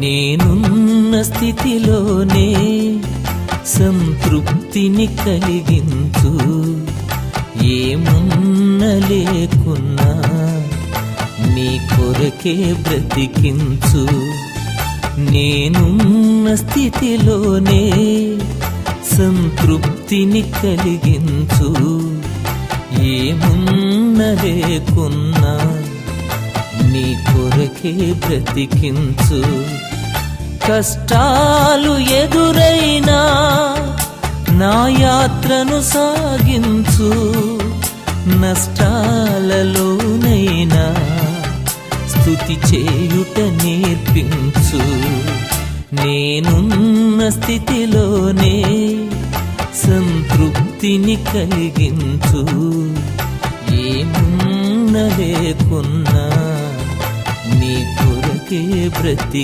నేనున్న స్థితిలోనే సంతృప్తిని కలిగించు, ఏమున్న లేకున్నా నీ కొరకే బ్రతికించు. నేనున్న స్థితిలోనే సంతృప్తిని కలిగించు, ఏమున్న లేకున్నా నీ కొరకే బ్రతికించు. కష్టాలు ఎదురైనా నా యాత్రను సాగించు, నష్టాలలోనైనా స్తుతి చేయుట నేర్పించు. నేనున్న స్థితిలోనే సంతృప్తిని కలిగించు, ఏమున్న లేకున్నా నీ కొరకే బ్రతికి